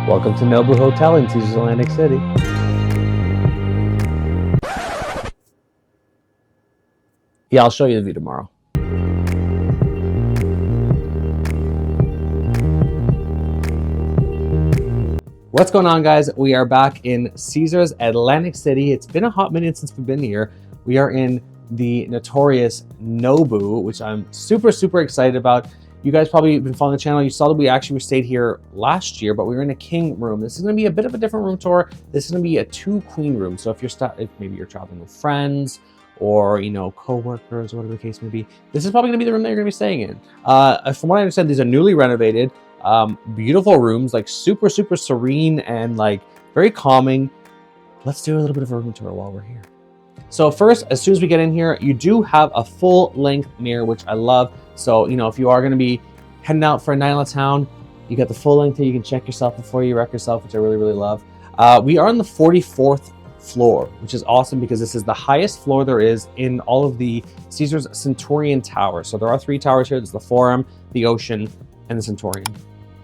Welcome to Nobu Hotel in Caesars Atlantic City. Yeah, I'll show you the view tomorrow. What's going on, guys? We are back in Caesars Atlantic City. It's been a hot minute since we've been here. We are in the notorious Nobu, which I'm super excited about. You guys probably been following the channel. You saw that we stayed here last year, but we were in a king room. This is going to be a bit of a different room tour. This is going to be a 2-queen room. So if maybe you're traveling with friends or co-workers or whatever the case may be, this is probably going to be the room that you're going to be staying in. From what I understand, these are newly renovated, beautiful rooms, like super serene and like very calming. Let's do a little bit of a room tour while we're here. So first, as soon as we get in here, you do have a full-length mirror, which I love. So, if you are going to be heading out for a night out of town, you got the full length here. You can check yourself before you wreck yourself, which I really love. We are on the 44th floor, which is awesome because this is the highest floor there is in all of the Caesars Centurion Towers. So there are 3 towers here. There's the Forum, the Ocean, and the Centurion.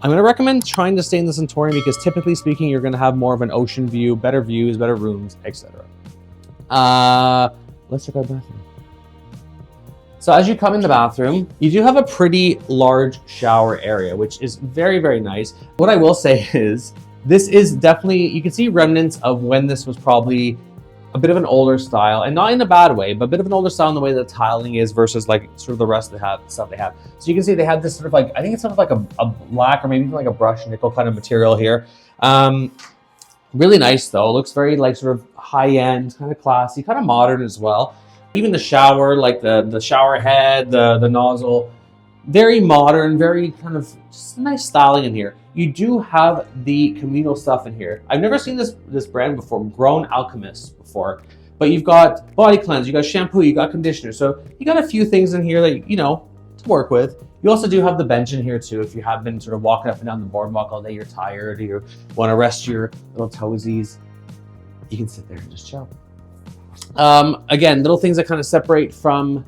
I'm going to recommend trying to stay in the Centurion because typically speaking, you're going to have more of an ocean view, better views, better rooms, etc. Let's check out the bathroom. So as you come in the bathroom, you do have a pretty large shower area, which is very nice. What I will say is, this is definitely, you can see remnants of when this was probably a bit of an older style, and not in a bad way, but a bit of an older style in the way that the tiling is versus like sort of the rest of the stuff they have. So you can see they have this sort of like, I think it's sort of like a black or maybe even like a brushed nickel kind of material here. Really nice though. It looks very like sort of high-end, kind of classy, kind of modern as well. Even the shower, like the shower head, the nozzle, very modern, very kind of just nice styling in here. You do have the communal stuff in here. I've never seen this brand before, Grown Alchemist before, but you've got body cleanse, you got shampoo, you got conditioner. So you got a few things in here that, to work with. You also do have the bench in here too. If you have been sort of walking up and down the boardwalk all day, you're tired, or you want to rest your little toesies, you can sit there and just chill. Again, little things that kind of separate from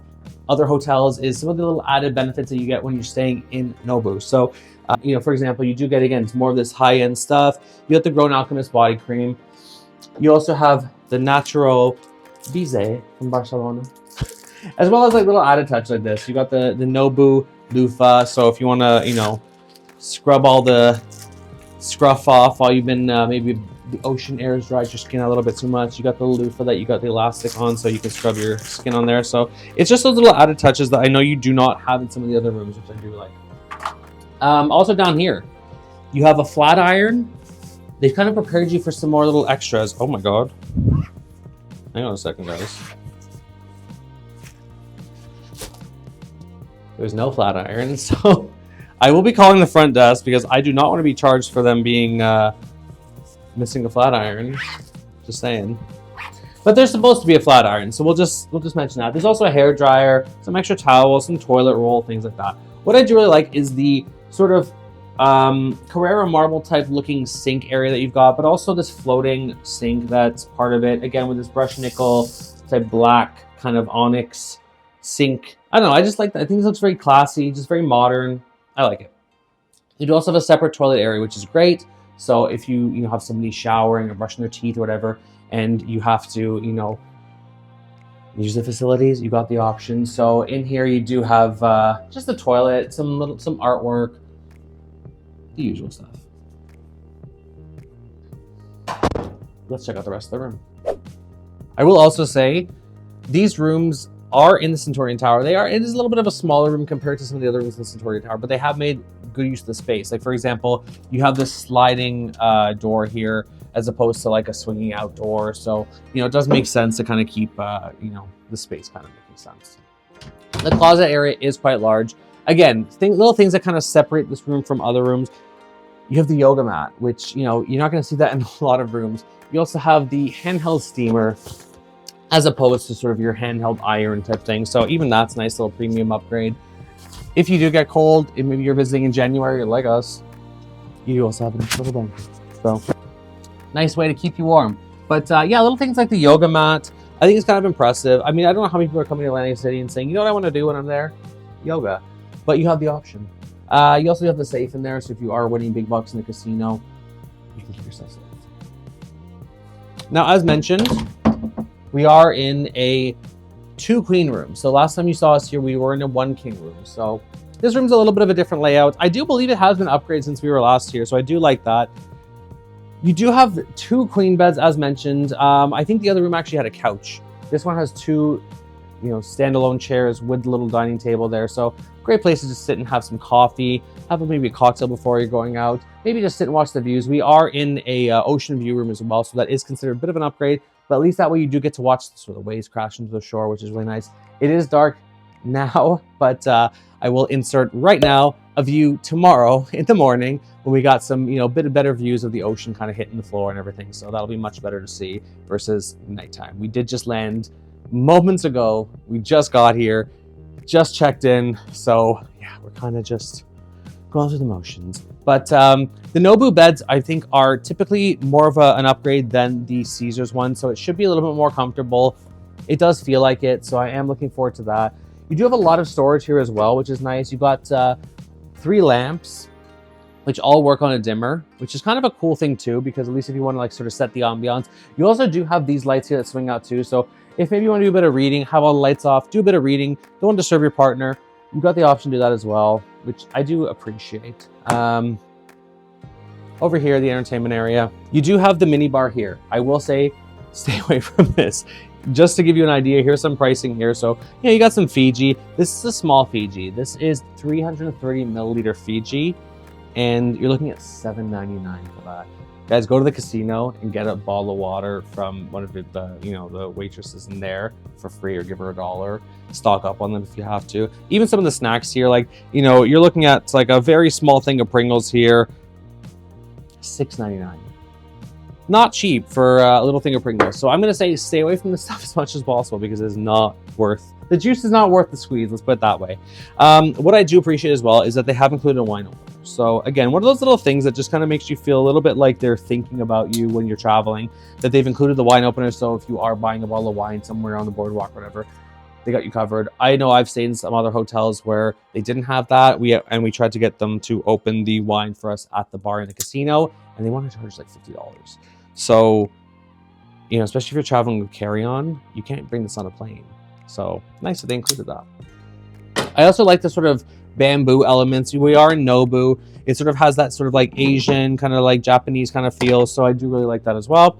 other hotels is some of the little added benefits that you get when you're staying in Nobu. So, for example, you do get, again, it's more of this high-end stuff. You get the Grown Alchemist body cream. You also have the Natural Bize from Barcelona, as well as like little added touch like this. You got the Nobu loofah. So if you want to, scrub all the scruff off while you've been maybe the ocean air has dried your skin a little bit too much, you got the loofah that you got the elastic on so you can scrub your skin on there. So it's just those little added touches that I know you do not have in some of the other rooms, which I do like. Also down here, you have a flat iron. They've kind of prepared you for some more little extras. Oh my God. Hang on a second, guys. There's no flat iron, so I will be calling the front desk because I do not want to be charged for them being missing a flat iron. Just saying. But there's supposed to be a flat iron, so we'll just mention that. There's also a hair dryer, some extra towels, some toilet roll, things like that. What I do really like is the sort of Carrara marble type looking sink area that you've got, but also this floating sink that's part of it. Again, with this brushed nickel type black kind of onyx sink. I don't know, I just like that. I think this looks very classy, just very modern. I like it. You do also have a separate toilet area, which is great. So if you have somebody showering or brushing their teeth or whatever, and you have to, use the facilities, you got the option. So in here you do have just the toilet, some artwork, the usual stuff. Let's check out the rest of the room. I will also say these rooms are in the Centurion Tower. It is a little bit of a smaller room compared to some of the other rooms in the Centurion Tower, but they have made good use of the space. Like for example, you have this sliding door here as opposed to like a swinging out door. So, it does make sense to kind of keep, the space kind of making sense. The closet area is quite large. Again, little things that kind of separate this room from other rooms. You have the yoga mat, which, you're not going to see that in a lot of rooms. You also have the handheld steamer, as opposed to sort of your handheld iron type thing. So even that's a nice little premium upgrade. If you do get cold, if maybe you're visiting in January like us, you also have a nice little blanket. So nice way to keep you warm. But yeah, little things like the yoga mat, I think it's kind of impressive. I mean, I don't know how many people are coming to Atlantic City and saying, you know what I want to do when I'm there? Yoga. But you have the option. You also have the safe in there, so if you are winning big bucks in the casino, you can keep yourself safe. Now, as mentioned, we are in a 2 queen room. So last time you saw us here, we were in a 1 king room. So this room's a little bit of a different layout. I do believe it has been upgraded since we were last here, so I do like that. You do have 2 queen beds, as mentioned. I think the other room actually had a couch. This one has 2, standalone chairs with the little dining table there. So great place to just sit and have some coffee, have maybe a cocktail before you're going out. Maybe just sit and watch the views. We are in a ocean view room as well, so that is considered a bit of an upgrade. But at least that way you do get to watch sort of the waves crash into the shore, which is really nice. It is dark now, but I will insert right now a view tomorrow in the morning when we got some, bit better views of the ocean kind of hitting the floor and everything. So that'll be much better to see versus nighttime. We did just land moments ago. We just got here, just checked in. So yeah, we're kind of just going through the motions. But the Nobu beds, I think, are typically more of an upgrade than the Caesars one. So it should be a little bit more comfortable. It does feel like it. So I am looking forward to that. You do have a lot of storage here as well, which is nice. You've got 3 lamps, which all work on a dimmer, which is kind of a cool thing too, because at least if you want to sort of set the ambiance, you also do have these lights here that swing out too. So if maybe you want to do a bit of reading, have all the lights off, do a bit of reading, don't want to disturb your partner, you've got the option to do that as well, which I do appreciate. Over here, the entertainment area, you do have the mini bar here. I will say, stay away from this. Just to give you an idea, here's some pricing here. So, you got some Fiji. This is a small Fiji. This is 330 milliliter Fiji, and you're looking at $7.99 for that. Guys, go to the casino and get a bottle of water from one of the waitresses in there for free, or give her $1. Stock up on them if you have to. Even some of the snacks here, you're looking at like a very small thing of Pringles here, $6.99. Not cheap for a little thing of Pringles. So I'm going to say stay away from this stuff as much as possible, because it's not worth, the juice is not worth the squeeze, let's put it that way. What I do appreciate as well is that they have included a wine opener. So again, one of those little things that just kind of makes you feel a little bit like they're thinking about you when you're traveling, that they've included the wine opener. So if you are buying a bottle of wine somewhere on the boardwalk, whatever, they got you covered. I know I've stayed in some other hotels where they didn't have that. We tried to get them to open the wine for us at the bar in the casino, and they wanted to charge like $50. So, especially if you're traveling with carry-on, you can't bring this on a plane. So nice that they included that. I also like the sort of bamboo elements. We are in Nobu. It sort of has that sort of like Asian, kind of like Japanese kind of feel. So I do really like that as well.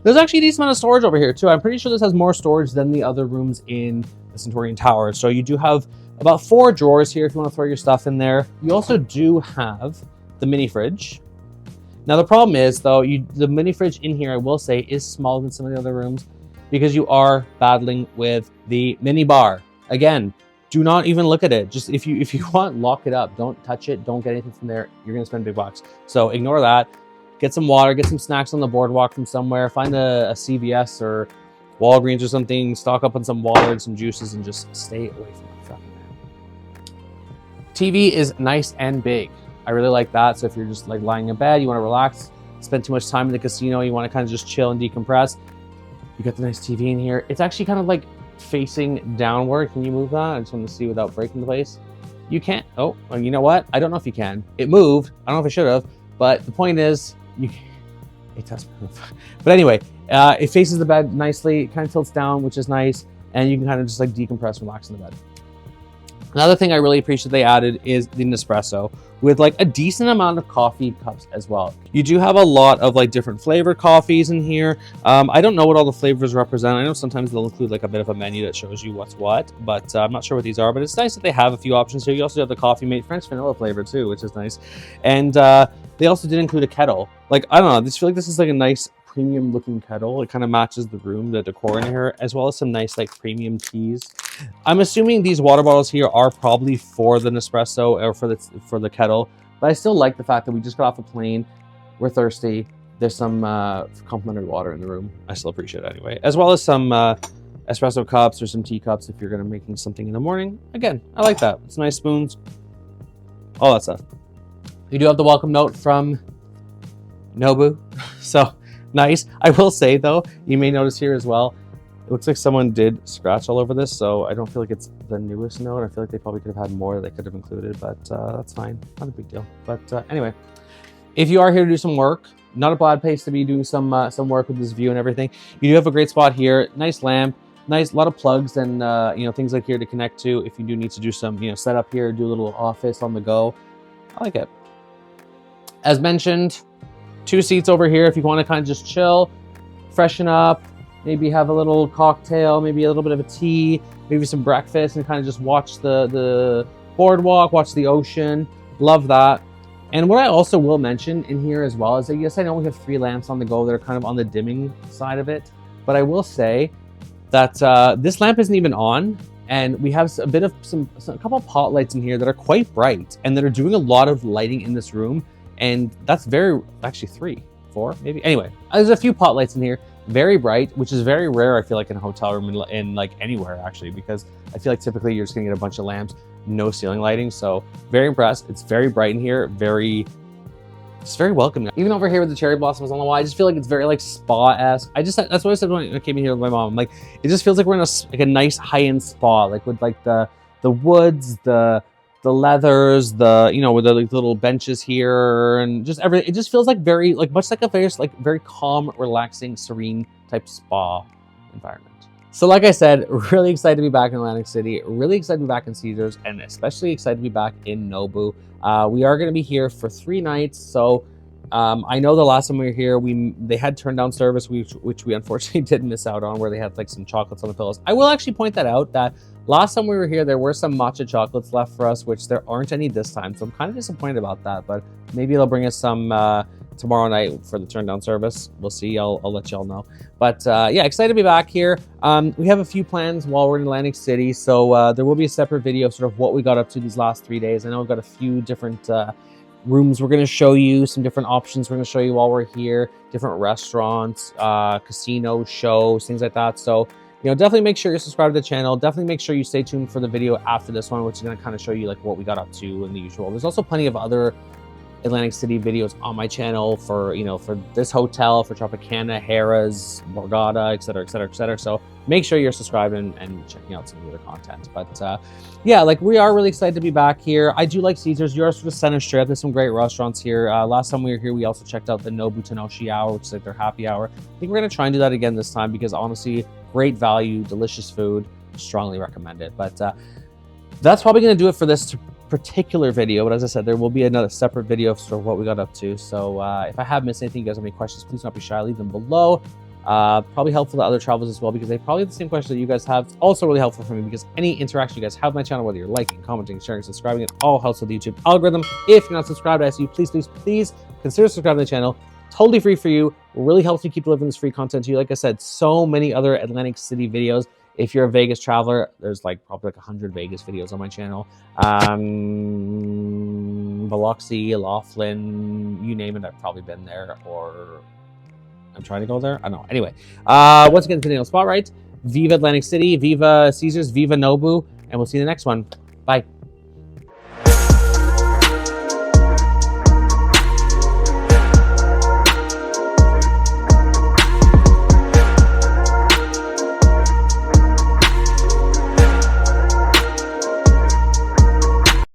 There's actually a decent amount of storage over here too. I'm pretty sure this has more storage than the other rooms in the Centurion Tower. So you do have about 4 drawers here if you want to throw your stuff in there. You also do have the mini fridge. Now the problem is though, the mini fridge in here, I will say, is smaller than some of the other rooms, because you are battling with the mini bar. Again, do not even look at it. Just if you want, lock it up. Don't touch it. Don't get anything from there. You're gonna spend big bucks. So ignore that. Get some water, get some snacks on the boardwalk from somewhere. Find a CVS or Walgreens or something. Stock up on some water and some juices, and just stay away from that stuff. TV is nice and big. I really like that. So if you're just like lying in bed, you want to relax, spend too much time in the casino, you want to kind of just chill and decompress, you got the nice TV in here. It's actually kind of like facing downward. Can you move that? I just want to see without breaking the place. You can't. Oh, well, you know what? I don't know if you can. It moved. I don't know if I should have, but the point is, it does move. But anyway, it faces the bed nicely. It kind of tilts down, which is nice, and you can kind of just like decompress, relax in the bed. Another thing I really appreciate they added is the Nespresso, with like a decent amount of coffee cups as well. You do have a lot of like different flavored coffees in here. I don't know what all the flavors represent. I know sometimes they'll include like a bit of a menu that shows you what's what, but I'm not sure what these are. But it's nice that they have a few options here. You also have the Coffee Mate French vanilla flavor too, which is nice. And they also did include a kettle. Like, I don't know, I just feel like this is like a nice premium looking kettle. It kind of matches the room, the decor in here, as well as some nice like premium teas. I'm assuming these water bottles here are probably for the Nespresso or for the kettle, but I still like the fact that we just got off a plane, we're thirsty, there's some complimentary water in the room. I still appreciate it anyway, as well as some espresso cups or some tea cups if you're going to be making something in the morning. Again, I like that. It's nice spoons, all that stuff. You do have the welcome note from Nobu, so nice. I will say though, you may notice here as well, it looks like someone did scratch all over this, so I don't feel like it's the newest note. I feel like they probably could have had more that they could have included, but that's fine. Not a big deal. But anyway, if you are here to do some work, not a bad place to be doing some work with this view and everything. You do have a great spot here. Nice lamp, nice lot of plugs and you know, things like here to connect to if you do need to do some, you know, setup here, do a little office on the go. I like it. As mentioned, 2 seats over here if you want to kind of just chill, freshen up, maybe have a little cocktail, maybe a little bit of a tea, maybe some breakfast, and kind of just watch the boardwalk, watch the ocean. Love that. And what I also will mention in here as well is that, yes, I know we have 3 lamps on the go that are kind of on the dimming side of it, but I will say that this lamp isn't even on, and we have a bit of a couple of pot lights in here that are quite bright and that are doing a lot of lighting in this room, and that's actually 3, 4 maybe. Anyway, there's a few pot lights in here, very bright, which is very rare, I feel like, in a hotel room in like anywhere actually, because I feel like typically you're just gonna get a bunch of lamps, no ceiling lighting. So very impressed. It's very bright in here, it's very welcoming. Even over here with the cherry blossoms on the wall, I just feel like it's very like spa-esque. That's what I said when I came in here with my mom. Like, it just feels like we're in a nice high-end spa, like with like the woods, the leathers, you know, with the like, little benches here, and just everything. It just feels like very, like, much like a very calm, relaxing, serene type spa environment. So like I said, really excited to be back in Atlantic City, really excited to be back in Caesars, and especially excited to be back in Nobu. We are going to be here for 3 nights. So I know the last time we were here, they had turned down service, which we unfortunately did miss out on, where they had like some chocolates on the pillows. I will actually point that out, that last time we were here, there were some matcha chocolates left for us, which there aren't any this time. So I'm kind of disappointed about that, but maybe they'll bring us some tomorrow night for the turn down service. We'll see. I'll let y'all know. But yeah, excited to be back here. We have a few plans while we're in Atlantic City, so there will be a separate video of sort of what we got up to these last 3 days. I know we've got a few different rooms we're going to show you, some different options we're going to show you while we're here, different restaurants, casinos, shows, things like that. So, you know, definitely make sure you're subscribed to the channel. Definitely make sure you stay tuned for the video after this one, which is going to kind of show you like what we got up to and the usual. There's also plenty of other Atlantic City videos on my channel for, you know, for this hotel, for Tropicana, Harrah's, Borgata, etc., etc., etc. So make sure you're subscribed and checking out some of the other content. But yeah, like, we are really excited to be back here. I do like Caesars. You're sort of center strip. There's some great restaurants here. Last time we were here, we also checked out the Nobu Tenoshi Hour, which is like their happy hour. I think we're going to try and do that again this time because honestly, great value, delicious food, strongly recommend it. But that's probably going to do it for this particular video, but as I said, there will be another separate video of sort of what we got up to. So if I have missed anything, you guys have any questions, please don't be shy, leave them below. Probably helpful to other travelers as well, because they probably have the same questions that you guys have. It's also really helpful for me because any interaction you guys have with my channel, whether you're liking, commenting, sharing, subscribing, it all helps with the YouTube algorithm. If you're not subscribed, I ask you, please consider subscribing to the channel. Totally free for you. It really helps me keep delivering this free content to you. Like I said, so many other Atlantic City videos. If you're a Vegas traveler, there's like probably like 100 Vegas videos on my channel. Biloxi, Laughlin, you name it, I've probably been there, or I'm trying to go there. I don't know. Anyway, once again, the spot right. Viva Atlantic City, Viva Caesars, Viva Nobu, and we'll see you in the next one. Bye.